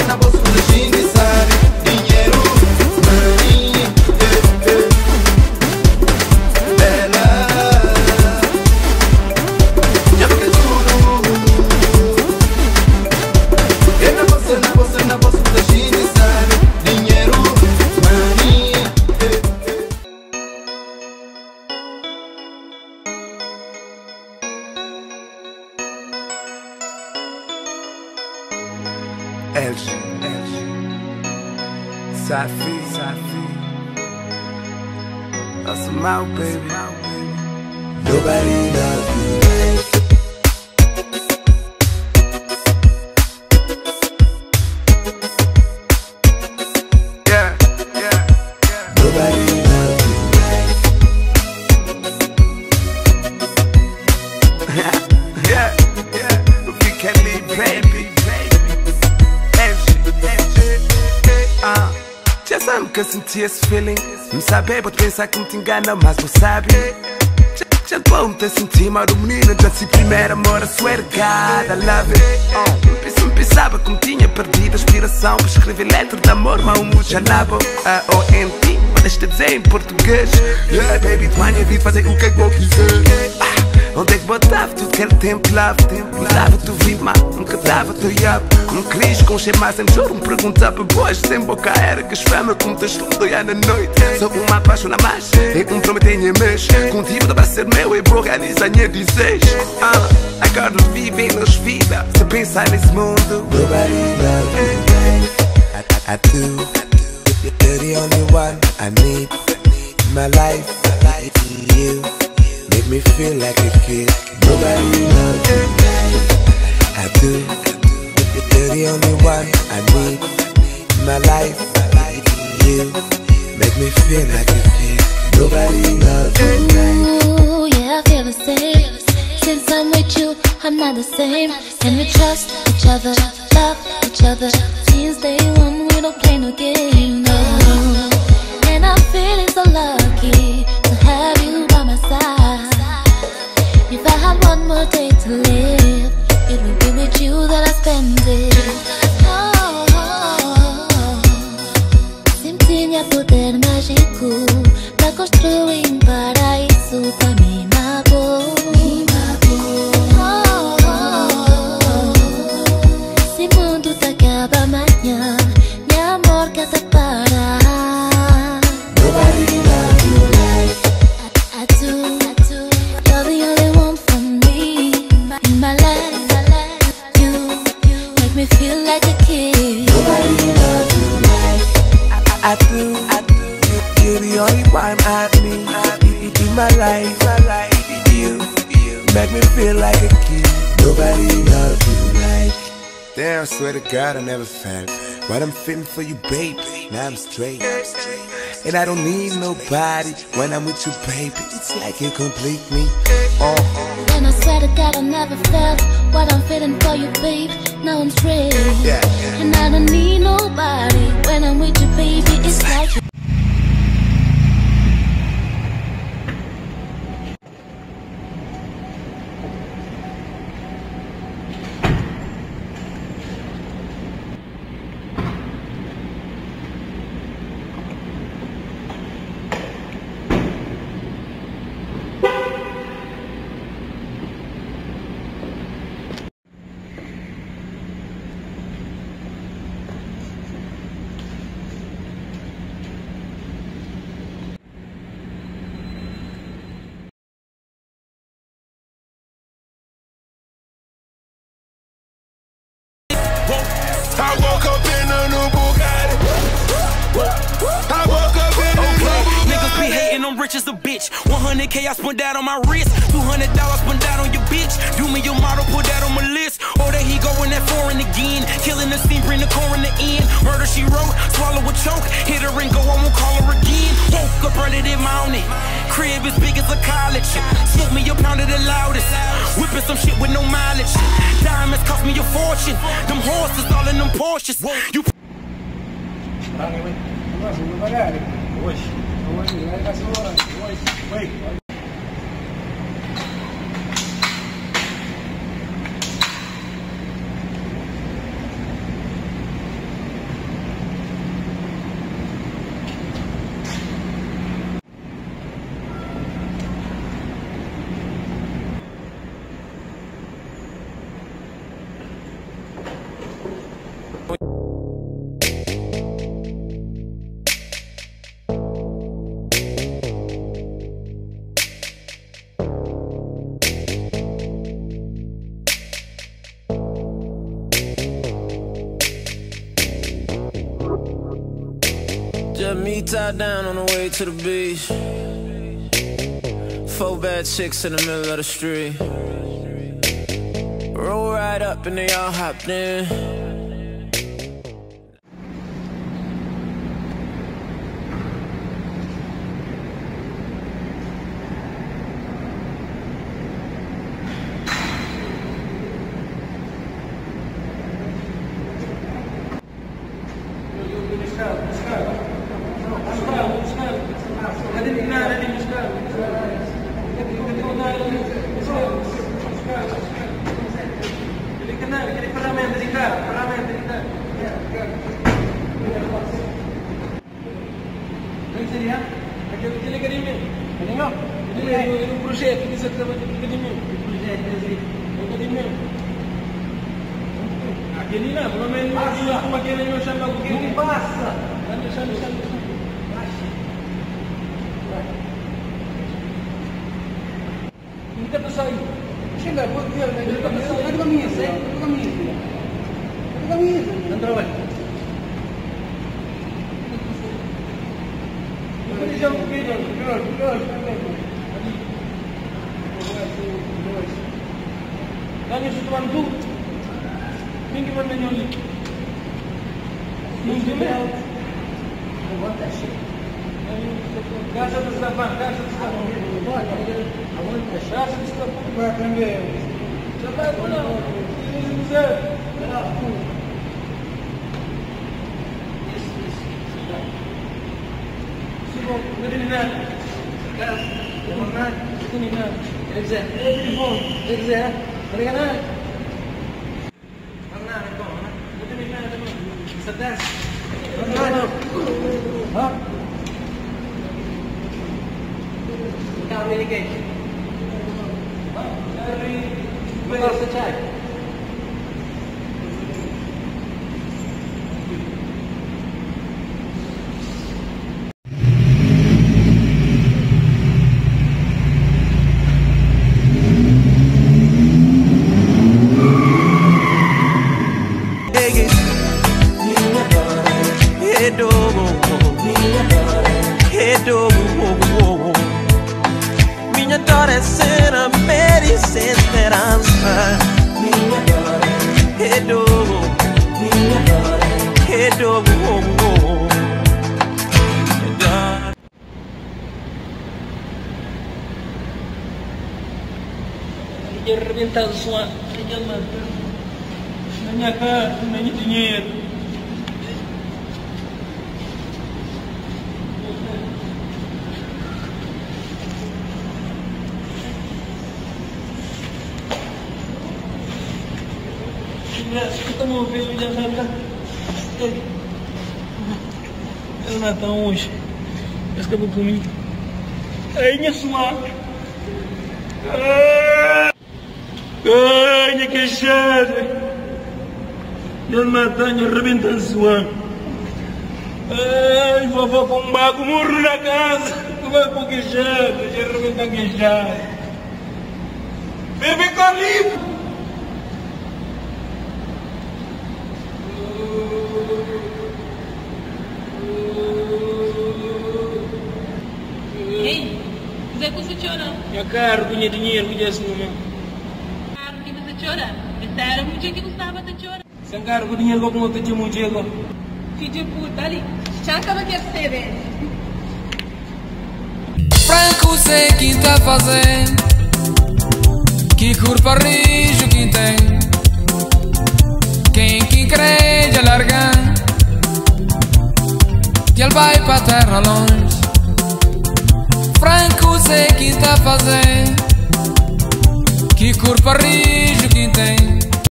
na bolsa da gente sabe. Dinheiro, money, ela já fica tudo. E na bolsa da gente sabe. Dinheiro, money, LG, Safi, that's a mouth, baby. Nobody loves you. Yeah. Nobody loves you. Yeah. We can't leave, baby. Já sabe que eu senti esse feeling. Não sabe, pode pensar que me te engana, mas não sabe. Já vou me sentir mal do menino. Já se primeiro amor, a swear to God, I love it. Não pensava que me tinha perdido a inspiração para escrever letra de amor, mas o mundo já lava. A-O-N-T, deixa te dizer em português. Yeah, baby, tu minha vida, fazer o que é que eu quiser. Onde é que botava tudo que era tempo, love? Dava tu vivo, mas nunca dava tu up. Não querias com cheio mais em choro. Me perguntava, boas, sem boca era que esfama como te estudiar na noite. Sou uma apaixona mais, é um prometenha mês. Contigo dá ser meu e vou realizar minha desejo. Agora vivem nas vidas, se pensar nesse mundo. Nobody loves you, I do. You're the only one I need in my life. You make me feel like a kid. Nobody loves you, I do. You're the only one I need in my life. You make me feel like a kid. Nobody loves you. Ooh, yeah, I feel the same. Since I'm with you, I'm not the same. And we trust each other, love each other. Since day one, we don't play no game, no. And I'm feeling so lucky to have you by my side. If I had one more day to live, it would be with you that I spend it. Sem tinha poder mágico pra construir paraíso pra mim, amor. Se o mundo te acaba amanhã, meu amor quer te parar. Nobody loves you like I do. You're the only one for me in my life. You make me feel like a kid. nobody loves you like I do. You're the only one I need in my life. You make me feel like a kid. Nobody loves you like. Damn, I swear to God I never felt what I'm feeling for you, baby. Now I'm straight. And I don't need nobody when I'm with you, baby. It's like you complete me. And I swear to God I never felt what I'm feeling for you, babe. Now I'm straight. Yeah. And I don't need nobody when I'm with you, baby. It's like you. I woke up in a new Bugatti. I woke up in a new Bugatti. Niggas be hating, I'm rich as a bitch. 100K I spent that on my wrist. $200 spent that on your bitch. Do me your model, put that on my list. Oh, there he going that foreign again. Killing the scene, bring the coroner in. Murder she wrote, swallow a choke. Hit her and go, I won't call her again. Woke up early in mountain. Crib as big as a college. Smoke me a pound of the loudest. Whipping some shit with no mileage. Diamonds cost me a fortune. Them horses all in them Porsches. You Just me tied down on the way to the beach. 4 bad chicks in the middle of the street. Roll right up and they all hopped in. Aquele não, pelo menos como aquele não chama o que não passa. Kita pasal ini. Sila buat dia, ada kami, ada kami. Antara. Ini jam kita, keluar. Kami sudah bantu. Minggu mana nyoli? Minggu mana? What that shit? Casa do Sabão. I want that shit. Casa do Sabão. Vai aprender. Já vai por lá. Sibo, berinya. Gas. Mana? Itu ni mana? Exam. Telefon. Exam. Bagaimana? Sedang. Hah? Kau ini ke? Dari betul saja. Minha dor é ser a mere sem esperança. Minha dor é dogo. Minha dor é dogo. Dia rebentar semua. Jangan nanya dinheiro. Kita mau ver o jantar lá. Ele não está hoje. Mas acabou comigo. Ai, minha sua. Ai, minha queixada. Ele mata-me, arrebenta a sua. Ai, vovó com um bago, morro na casa. Tu vai com queixada, já arrebenta a queixada. Bebe calibre. Ei, Zé Cusuchora. É caro, punya dinheiro, punya semua. Caro que você chora? Essa era muito que gostava de chorar. Sem caro, com dinheiro, como que te muchego. Filho de puta, ali. Já acaba que ser, velho. Franco sei quem tá fazendo. Que curva rijo quem tem. Quem crê de largar. Que ele vai pra terra longe. Franco sei quem tá fazendo. Que curva rijo quem tem.